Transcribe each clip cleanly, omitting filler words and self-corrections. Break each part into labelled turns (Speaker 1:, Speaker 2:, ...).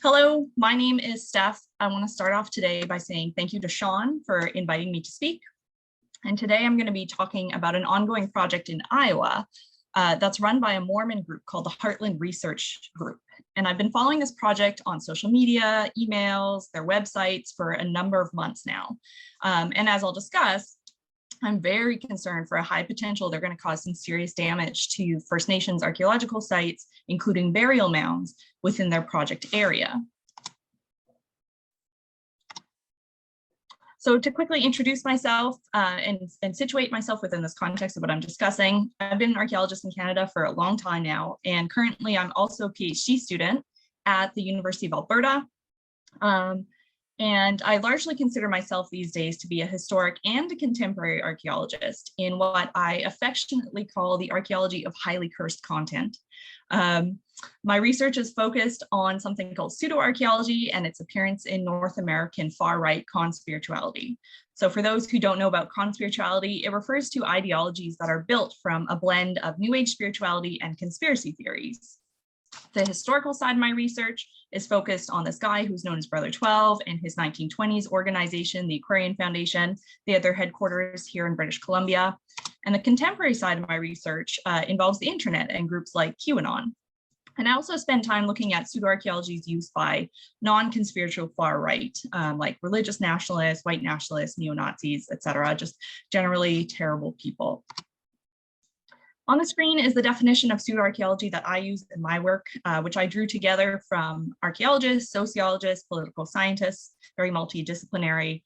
Speaker 1: Hello, my name is Steph. I want to start off today by saying thank you to Shawn for inviting me to speak. And today I'm going to be talking about an ongoing project in Iowa that's run by a Mormon group called the Heartland Research Group. And I've been following this project on social media, emails, their websites for a number of months now. And as I'll discuss, I'm very concerned for a high potential they're going to cause some serious damage to First Nations archaeological sites, including burial mounds within their project area. So to quickly introduce myself and situate myself within this context of what I'm discussing, I've been an archaeologist in Canada for a long time now, and currently I'm also a PhD student at the University of Alberta. And I largely consider myself these days to be a historic and a contemporary archaeologist in what I affectionately call the archaeology of highly cursed content. My research is focused on something called pseudoarchaeology and its appearance in North American far-right conspirituality. So for those who don't know about conspirituality, it refers to ideologies that are built from a blend of New Age spirituality and conspiracy theories. The historical side of my research is focused on this guy who's known as Brother 12 and his 1920s organization, the Aquarian Foundation. They had their headquarters here in British Columbia. And the contemporary side of my research involves the internet and groups like QAnon. And I also spend time looking at pseudoarchaeology's use by non-conspiratorial far right, like religious nationalists, white nationalists, neo-Nazis, etc., just generally terrible people. On the screen is the definition of pseudoarchaeology that I use in my work, which I drew together from archaeologists, sociologists, political scientists, very multidisciplinary.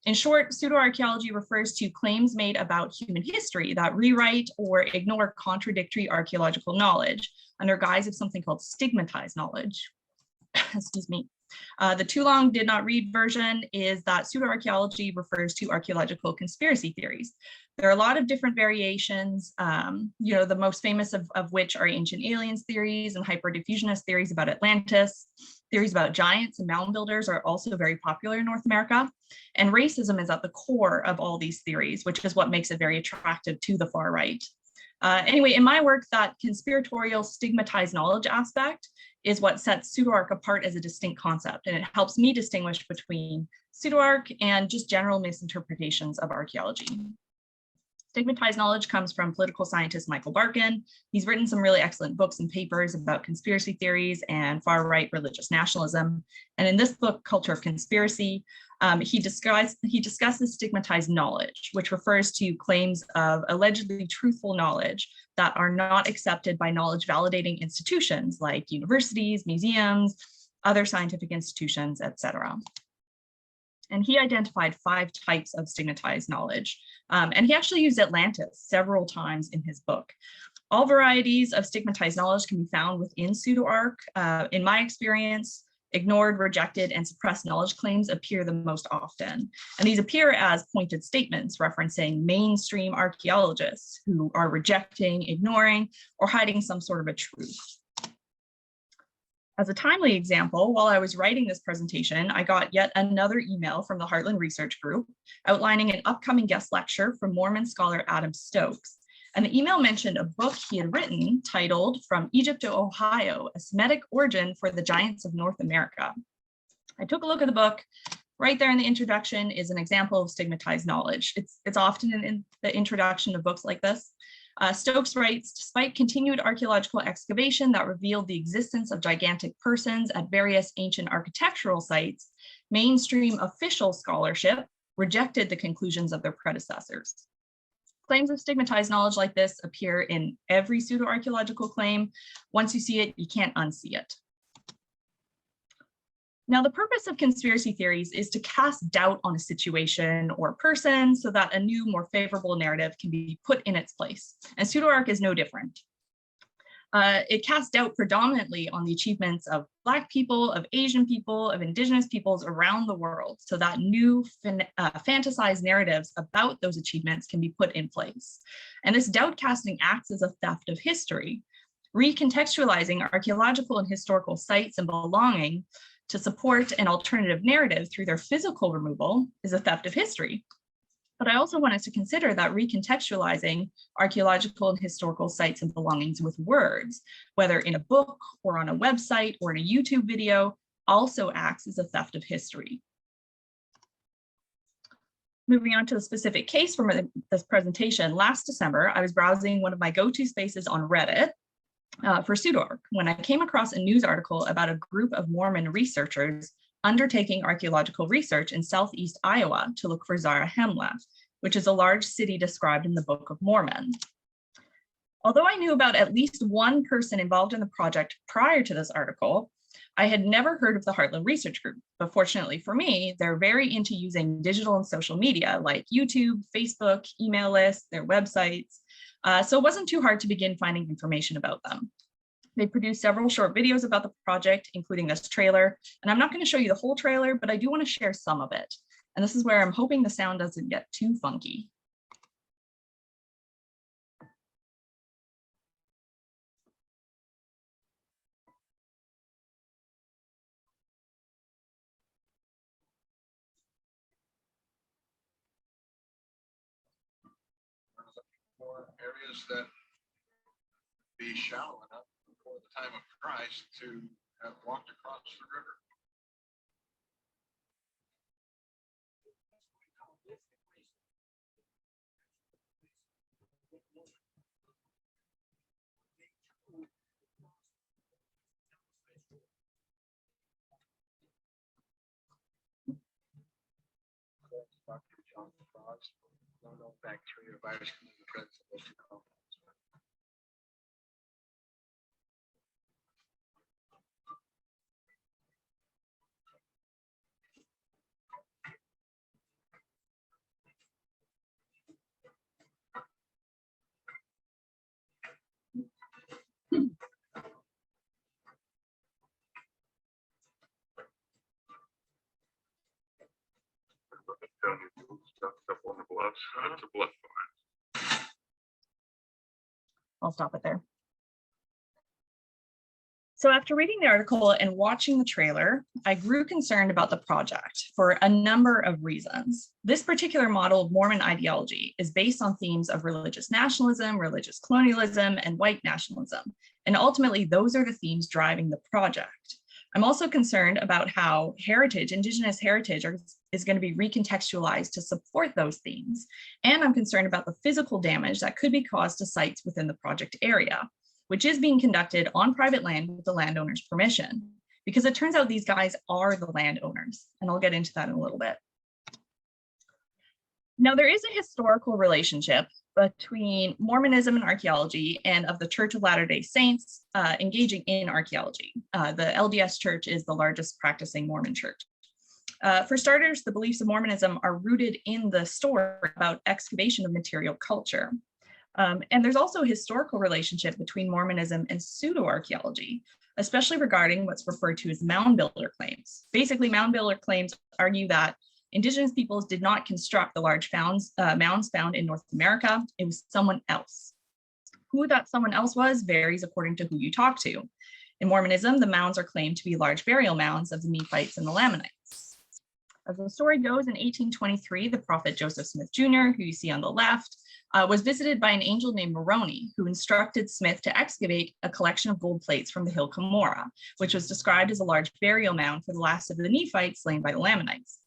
Speaker 1: In short, pseudoarchaeology refers to claims made about human history that rewrite or ignore contradictory archaeological knowledge under guise of something called stigmatized knowledge. Excuse me. The too long did not read version is that pseudoarchaeology refers to archaeological conspiracy theories. There are a lot of different variations, the most famous of which are ancient aliens theories and hyperdiffusionist theories about Atlantis. Theories about giants and mound builders are also very popular in North America. And racism is at the core of all these theories, which is what makes it very attractive to the far right. Anyway, in my work, that conspiratorial stigmatized knowledge aspect is what sets pseudoarch apart as a distinct concept, and it helps me distinguish between pseudoarch and just general misinterpretations of archaeology. Stigmatized knowledge comes from political scientist Michael Barkin. He's written some really excellent books and papers about conspiracy theories and far-right religious nationalism. And in this book, Culture of Conspiracy, he discusses stigmatized knowledge, which refers to claims of allegedly truthful knowledge that are not accepted by knowledge validating institutions like universities, museums, other scientific institutions, etc. And he identified 5 types of stigmatized knowledge. And he actually used Atlantis several times in his book. All varieties of stigmatized knowledge can be found within pseudoarch. In my experience, ignored, rejected, and suppressed knowledge claims appear the most often. And these appear as pointed statements referencing mainstream archaeologists who are rejecting, ignoring, or hiding some sort of a truth. As a timely example, while I was writing this presentation, I got yet another email from the Heartland Research Group outlining an upcoming guest lecture from Mormon scholar Adam Stokes. And the email mentioned a book he had written titled From Egypt to Ohio, A Semitic Origin for the Giants of North America. I took a look at the book. Right there in the introduction is an example of stigmatized knowledge. It's often in the introduction of books like this. Stokes writes, despite continued archaeological excavation that revealed the existence of gigantic persons at various ancient architectural sites, mainstream official scholarship rejected the conclusions of their predecessors. Claims of stigmatized knowledge like this appear in every pseudoarchaeological claim. Once you see it, you can't unsee it. Now, the purpose of conspiracy theories is to cast doubt on a situation or person so that a new, more favorable narrative can be put in its place. And pseudoarch is no different. It casts doubt predominantly on the achievements of Black people, of Asian people, of Indigenous peoples around the world, so that new fantasized narratives about those achievements can be put in place. And this doubt casting acts as a theft of history, recontextualizing archaeological and historical sites and belonging to support an alternative narrative through their physical removal is a theft of history. But I also want us to consider that recontextualizing archaeological and historical sites and belongings with words, whether in a book or on a website or in a YouTube video, also acts as a theft of history. Moving on to the specific case from this presentation, last December, I was browsing one of my go-to spaces on Reddit for Pseudoarch when I came across a news article about a group of Mormon researchers undertaking archaeological research in southeast Iowa to look for Zarahemla, which is a large city described in the Book of Mormon. Although I knew about at least one person involved in the project prior to this article, I had never heard of the Heartland Research Group, but fortunately for me, they're very into using digital and social media like YouTube, Facebook, email lists, their websites. So it wasn't too hard to begin finding information about them. They produced several short videos about the project, including this trailer. And I'm not going to show you the whole trailer, but I do want to share some of it. And this is where I'm hoping the sound doesn't get too funky.
Speaker 2: Areas that be shallow enough before the time of Christ to have walked across the river. No bacteria, virus can be present in those two compounds.
Speaker 1: I'll stop it there. So after reading the article and watching the trailer, I grew concerned about the project for a number of reasons. This particular model of Mormon ideology is based on themes of religious nationalism, religious colonialism, and white nationalism. And ultimately, those are the themes driving the project. I'm also concerned about how heritage, Indigenous heritage, is going to be recontextualized to support those themes. And I'm concerned about the physical damage that could be caused to sites within the project area, which is being conducted on private land with the landowner's permission, because it turns out these guys are the landowners. And I'll get into that in a little bit. Now, there is a historical relationship between Mormonism and archaeology, and of the Church of Latter-day Saints engaging in archaeology. The LDS Church is the largest practicing Mormon church. For starters, the beliefs of Mormonism are rooted in the story about excavation of material culture. And there's also a historical relationship between Mormonism and pseudoarchaeology, especially regarding what's referred to as mound builder claims. Basically, mound builder claims argue that Indigenous peoples did not construct the large mounds found in North America. It was someone else. Who that someone else was varies according to who you talk to. In Mormonism, the mounds are claimed to be large burial mounds of the Nephites and the Lamanites. As the story goes, in 1823, the prophet Joseph Smith Jr., who you see on the left, was visited by an angel named Moroni, who instructed Smith to excavate a collection of gold plates from the hill Cumorah, which was described as a large burial mound for the last of the Nephites slain by the Lamanites.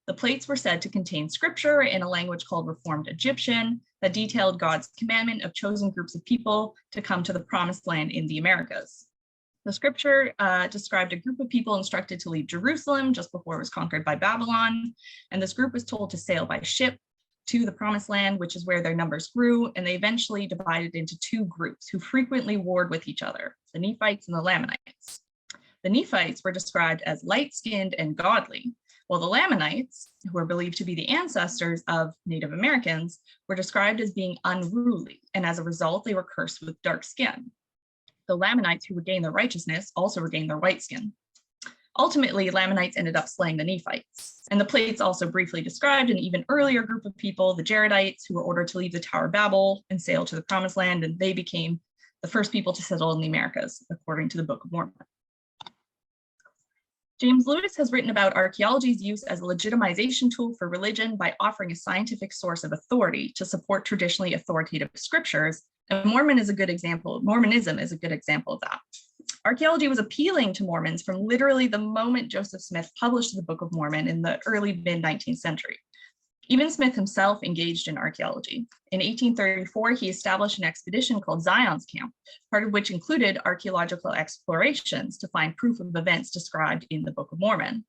Speaker 1: The plates were said to contain scripture in a language called Reformed Egyptian that detailed God's commandment of chosen groups of people to come to the promised land in the Americas. The scripture described a group of people instructed to leave Jerusalem just before it was conquered by Babylon, and this group was told to sail by ship to the promised land, which is where their numbers grew, and they eventually divided into two groups who frequently warred with each other, the Nephites and the Lamanites. The Nephites were described as light-skinned and godly, while the Lamanites, who are believed to be the ancestors of Native Americans, were described as being unruly, and as a result, they were cursed with dark skin. The Lamanites who regained their righteousness also regained their white skin. Ultimately, Lamanites ended up slaying the Nephites. And the plates also briefly described an even earlier group of people, the Jaredites, who were ordered to leave the Tower of Babel and sail to the Promised Land, and they became the first people to settle in the Americas, according to the Book of Mormon. James Lewis has written about archaeology's use as a legitimization tool for religion by offering a scientific source of authority to support traditionally authoritative scriptures, and Mormonism is a good example of that. Archaeology was appealing to Mormons from literally the moment Joseph Smith published the Book of Mormon in the early mid-19th century. Even Smith himself engaged in archaeology. In 1834, he established an expedition called Zion's Camp, part of which included archaeological explorations to find proof of events described in the Book of Mormon.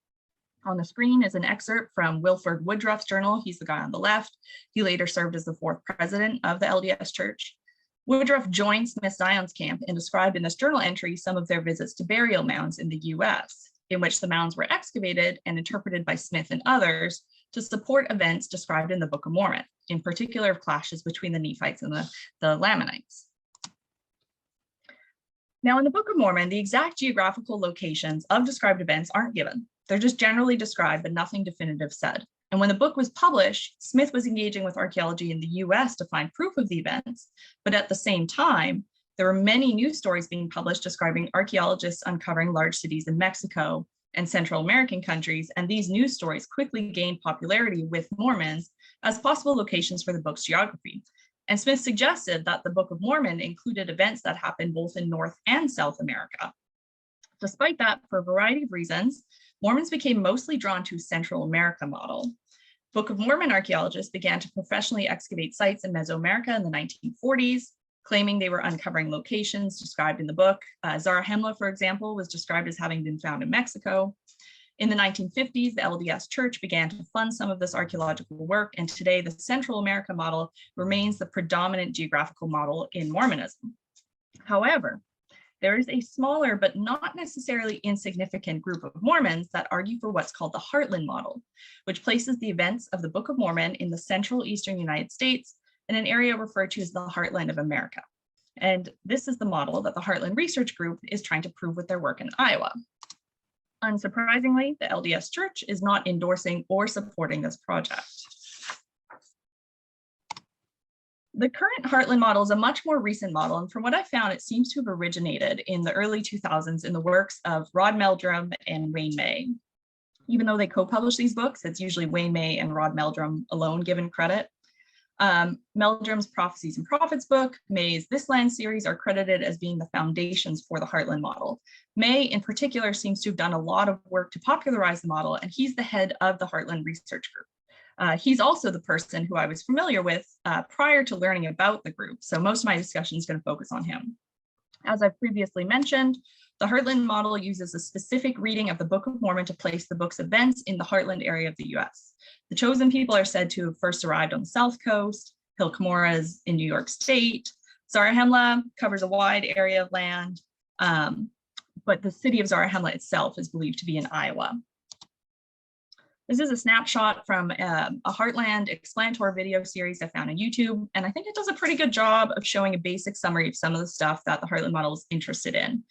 Speaker 1: On the screen is an excerpt from Wilford Woodruff's journal. He's the guy on the left. He later served as the 4th president of the LDS Church. Woodruff joined Smith's Zion's Camp and described in this journal entry some of their visits to burial mounds in the US, in which the mounds were excavated and interpreted by Smith and others to support events described in the Book of Mormon, in particular clashes between the Nephites and the Lamanites. Now, in the Book of Mormon, the exact geographical locations of described events aren't given. They're just generally described, but nothing definitive said. And when the book was published, Smith was engaging with archaeology in the US to find proof of the events, but at the same time, there were many news stories being published describing archaeologists uncovering large cities in Mexico and Central American countries, and these news stories quickly gained popularity with Mormons as possible locations for the book's geography. And Smith suggested that the Book of Mormon included events that happened both in North and South America. Despite that, for a variety of reasons, Mormons became mostly drawn to Central America model. Book of Mormon archaeologists began to professionally excavate sites in Mesoamerica in the 1940s, claiming they were uncovering locations described in the book. Zarahemla, for example, was described as having been found in Mexico. In the 1950s, the LDS Church began to fund some of this archaeological work, and today the Central America model remains the predominant geographical model in Mormonism. However, there is a smaller but not necessarily insignificant group of Mormons that argue for what's called the Heartland Model, which places the events of the Book of Mormon in the central eastern United States in an area referred to as the Heartland of America. And this is the model that the Heartland Research Group is trying to prove with their work in Iowa. Unsurprisingly, the LDS Church is not endorsing or supporting this project. The current Heartland model is a much more recent model, and from what I found, it seems to have originated in the early 2000s in the works of Rod Meldrum and Wayne May. Even though they co-published these books, it's usually Wayne May and Rod Meldrum alone given credit. Meldrum's Prophecies and Prophets book, May's This Land series are credited as being the foundations for the Heartland model. May, in particular, seems to have done a lot of work to popularize the model, and he's the head of the Heartland Research Group. He's also the person who I was familiar with prior to learning about the group, so most of my discussion is going to focus on him. As I've previously mentioned, the Heartland model uses a specific reading of the Book of Mormon to place the book's events in the Heartland area of the US. The chosen people are said to have first arrived on the South Coast, Hill Cumorah is in New York State, Zarahemla covers a wide area of land, but the city of Zarahemla itself is believed to be in Iowa. This is a snapshot from a Heartland explanatory video series I found on YouTube, and I think it does a pretty good job of showing a basic summary of some of the stuff that the Heartland model is interested in.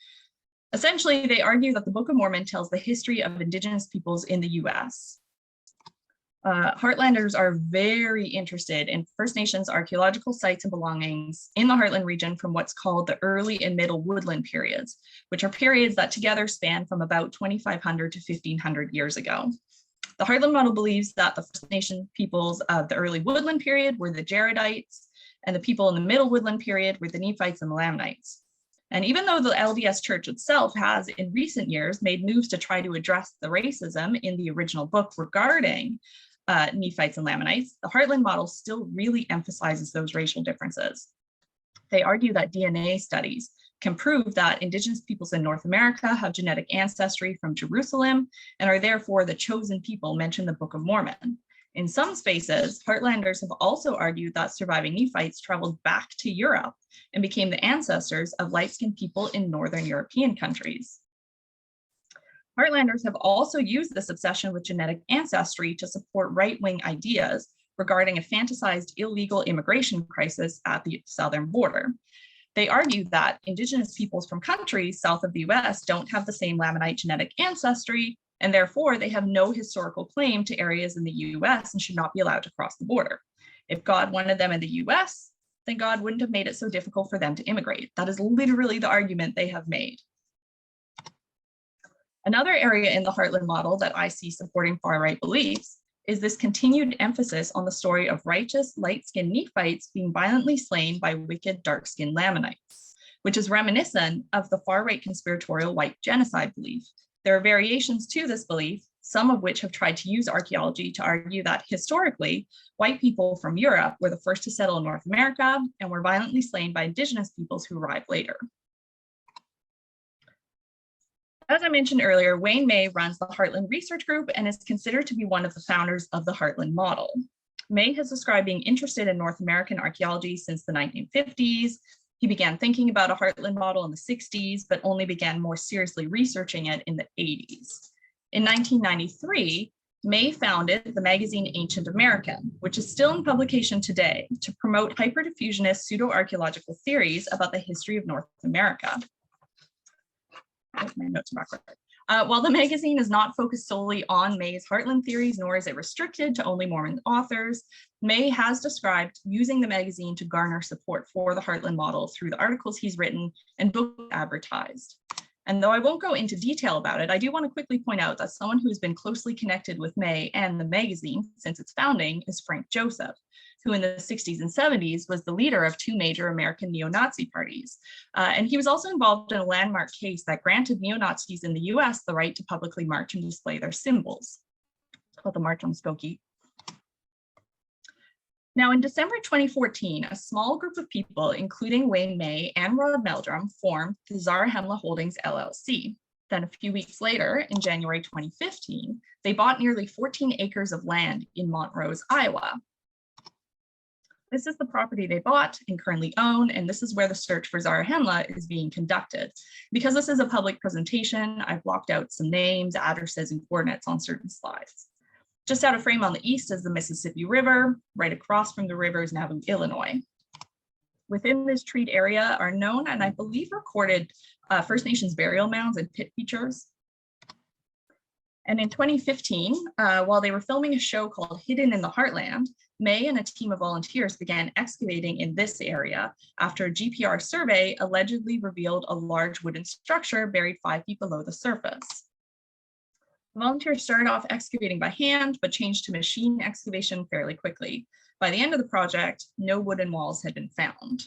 Speaker 1: Essentially, they argue that the Book of Mormon tells the history of Indigenous peoples in the US. Heartlanders are very interested in First Nations archaeological sites and belongings in the Heartland region from what's called the early and middle woodland periods, which are periods that together span from about 2,500 to 1,500 years ago. The Heartland model believes that the First Nation peoples of the early woodland period were the Jaredites, and the people in the middle woodland period were the Nephites and the Lamanites. And even though the LDS Church itself has in recent years made moves to try to address the racism in the original book regarding Nephites and Lamanites, the Heartland model still really emphasizes those racial differences. They argue that DNA studies can prove that Indigenous peoples in North America have genetic ancestry from Jerusalem and are therefore the chosen people mentioned in the Book of Mormon. In some spaces, Heartlanders have also argued that surviving Nephites traveled back to Europe and became the ancestors of light-skinned people in Northern European countries. Heartlanders have also used this obsession with genetic ancestry to support right-wing ideas regarding a fantasized illegal immigration crisis at the southern border. They argue that Indigenous peoples from countries south of the US don't have the same Lamanite genetic ancestry, and therefore they have no historical claim to areas in the US and should not be allowed to cross the border. If God wanted them in the US, then God wouldn't have made it so difficult for them to immigrate. That is literally the argument they have made. Another area in the Heartland model that I see supporting far-right beliefs is this continued emphasis on the story of righteous, light-skinned Nephites being violently slain by wicked, dark-skinned Lamanites. which is reminiscent of the far-right conspiratorial white genocide belief. There are variations to this belief, some of which have tried to use archaeology to argue that historically, white people from Europe were the first to settle in North America and were violently slain by indigenous peoples who arrived later. As I mentioned earlier, Wayne May runs the Heartland Research Group and is considered to be one of the founders of the Heartland Model. May has described being interested in North American archaeology since the 1950s. He began thinking about a Heartland model in the 60s, but only began more seriously researching it in the 80s. In 1993, May founded the magazine Ancient American, which is still in publication today, to promote hyperdiffusionist pseudoarchaeological theories about the history of North America. My notes are backward. While the magazine is not focused solely on May's Heartland theories, nor is it restricted to only Mormon authors, May has described using the magazine to garner support for the Heartland model through the articles he's written and books advertised. And though I won't go into detail about it, I do want to quickly point out that someone who's been closely connected with May and the magazine since its founding is Frank Joseph, who in the 60s and 70s was the leader of two major American neo-Nazi parties. And he was also involved in a landmark case that granted neo-Nazis in the US the right to publicly march and display their symbols. It's called the March on Skokie. Now, in December 2014, a small group of people, including Wayne May and Rod Meldrum, formed the Zarahemla Holdings LLC. Then a few weeks later, in January 2015, they bought nearly 14 acres of land in Montrose, Iowa. This is the property they bought and currently own, and this is where the search for Zarahemla is being conducted. Because this is a public presentation, I've blocked out some names, addresses, and coordinates on certain slides. Just out of frame on the east is the Mississippi River. Right across from the river is Nauvoo, Illinois. Within this treat area are known and I believe recorded First Nations burial mounds and pit features. And in 2015, while they were filming a show called Hidden in the Heartland, May and a team of volunteers began excavating in this area after a GPR survey allegedly revealed a large wooden structure buried 5 feet below the surface. The volunteers started off excavating by hand, but changed to machine excavation fairly quickly. By the end of the project, no wooden walls had been found.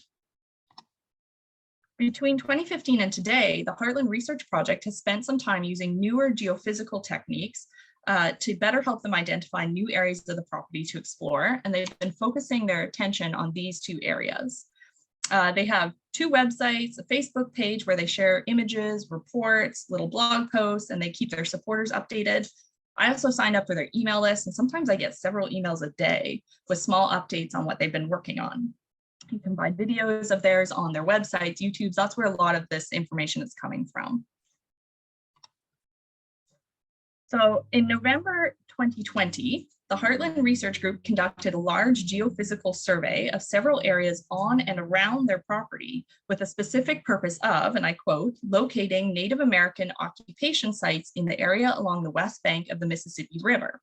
Speaker 1: Between 2015 and today, the Heartland Research Project has spent some time using newer geophysical techniques to better help them identify new areas of the property to explore, and they've been focusing their attention on these 2 areas. They have 2 websites, a Facebook page where they share images, reports, little blog posts, and they keep their supporters updated. I also signed up for their email list, and sometimes I get several emails a day with small updates on what they've been working on. You can find videos of theirs on their websites, YouTube. That's where a lot of this information is coming from. So in November 2020, the Heartland Research Group conducted a large geophysical survey of several areas on and around their property with a specific purpose of, and I quote, locating Native American occupation sites in the area along the west bank of the Mississippi River.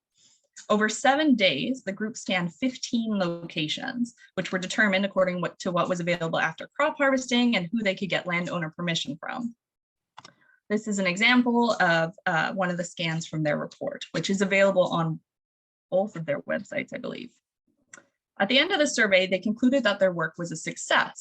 Speaker 1: Over 7 days, the group scanned 15 locations, which were determined according to what was available after crop harvesting and who they could get landowner permission from. This is an example of one of the scans from their report, which is available on both of their websites, I believe. At the end of the survey, they concluded that their work was a success.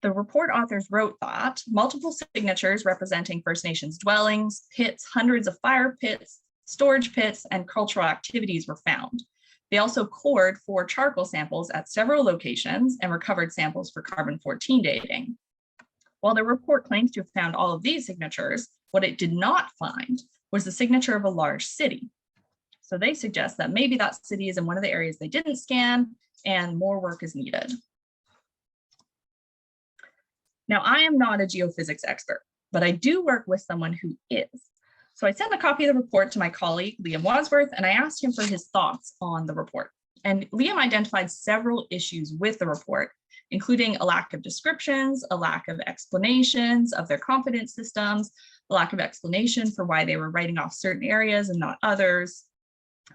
Speaker 1: The report authors wrote that multiple signatures representing First Nations dwellings, pits, hundreds of fire pits, storage pits, and cultural activities were found. They also cored 4 charcoal samples at several locations and recovered samples for carbon-14 dating. While the report claims to have found all of these signatures, what it did not find was the signature of a large city. So they suggest that maybe that city is in one of the areas they didn't scan and more work is needed. Now, I am not a geophysics expert, but I do work with someone who is. So I sent a copy of the report to my colleague, Liam Wadsworth, and I asked him for his thoughts on the report. And Liam identified several issues with the report, including a lack of descriptions, a lack of explanations of their confidence systems, a lack of explanation for why they were writing off certain areas and not others.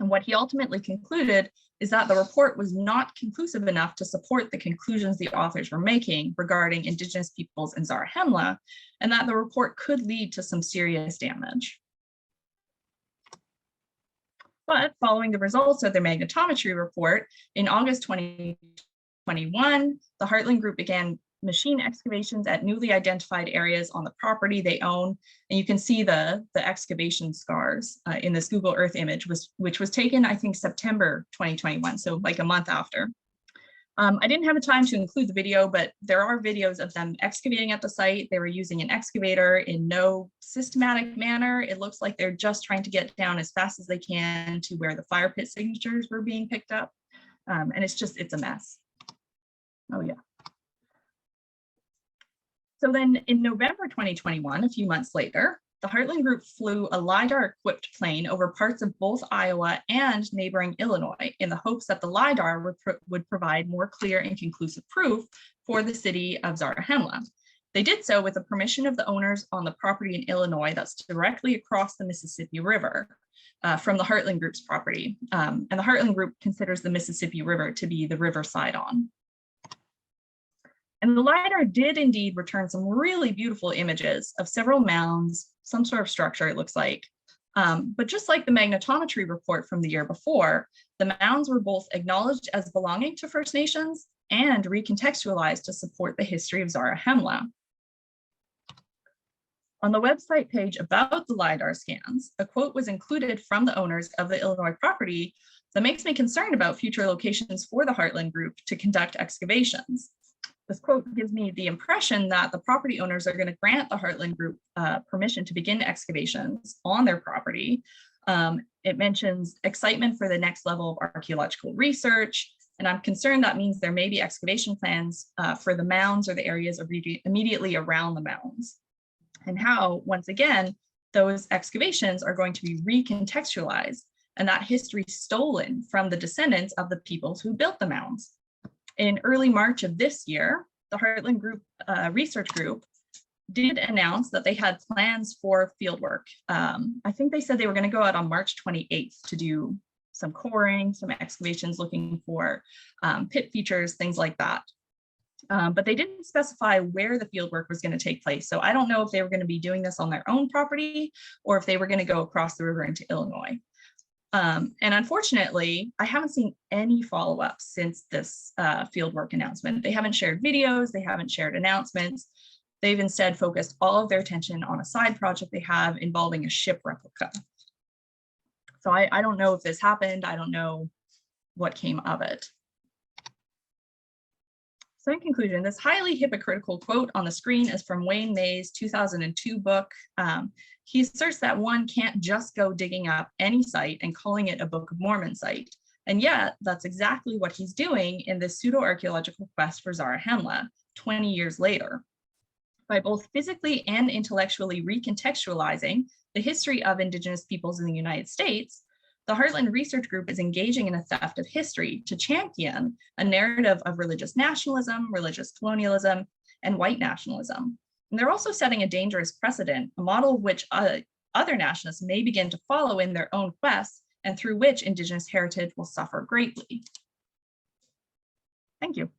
Speaker 1: And what he ultimately concluded is that the report was not conclusive enough to support the conclusions the authors were making regarding Indigenous peoples in Zarahemla, and that the report could lead to some serious damage. But following the results of their magnetometry report, in August 2021, the Heartland Group began machine excavations at newly identified areas on the property they own. And you can see the excavation scars in this Google Earth image, which was taken, I think, September 2021, so like a month after. I didn't have a time to include the video, but there are videos of them excavating at the site. They were using an excavator in no systematic manner. It looks like they're just trying to get down as fast as they can to where the fire pit signatures were being picked up. And it's a mess. Oh yeah. So then in November 2021, a few months later, the Heartland Group flew a LiDAR-equipped plane over parts of both Iowa and neighboring Illinois in the hopes that the LiDAR would provide more clear and conclusive proof for the city of Zarahemla. They did so with the permission of the owners on the property in Illinois that's directly across the Mississippi River from the Heartland Group's property. And the Heartland Group considers the Mississippi River to be the river side on. And the LiDAR did indeed return some really beautiful images of several mounds, some sort of structure it looks like. But just like the magnetometry report from the year before, the mounds were both acknowledged as belonging to First Nations and recontextualized to support the history of Zarahemla. On the website page about the LiDAR scans, a quote was included from the owners of the Illinois property that makes me concerned about future locations for the Heartland Group to conduct excavations. This quote gives me the impression that the property owners are going to grant the Heartland Group permission to begin excavations on their property. It mentions excitement for the next level of archaeological research, and I'm concerned that means there may be excavation plans for the mounds or the areas immediately around the mounds, and how, once again, those excavations are going to be recontextualized and that history stolen from the descendants of the peoples who built the mounds. In early March of this year, the Heartland Group research group did announce that they had plans for fieldwork. I think they said they were going to go out on March 28th to do some coring, some excavations looking for pit features, things like that. But they didn't specify where the fieldwork was going to take place. So I don't know if they were going to be doing this on their own property or if they were going to go across the river into Illinois. And unfortunately, I haven't seen any follow-up since this fieldwork announcement. They haven't shared videos, they haven't shared announcements. They've instead focused all of their attention on a side project they have involving a ship replica. So I don't know if this happened. I don't know what came of it. So in conclusion, this highly hypocritical quote on the screen is from Wayne May's 2002 book. He asserts that one can't just go digging up any site and calling it a Book of Mormon site. And yet, that's exactly what he's doing in this pseudo-archaeological quest for Zarahemla 20 years later. By both physically and intellectually recontextualizing the history of Indigenous peoples in the United States, the Heartland Research Group is engaging in a theft of history to champion a narrative of religious nationalism, religious colonialism, and white nationalism. And they're also setting a dangerous precedent, a model of which other nationalists may begin to follow in their own quests, and through which Indigenous heritage will suffer greatly. Thank you.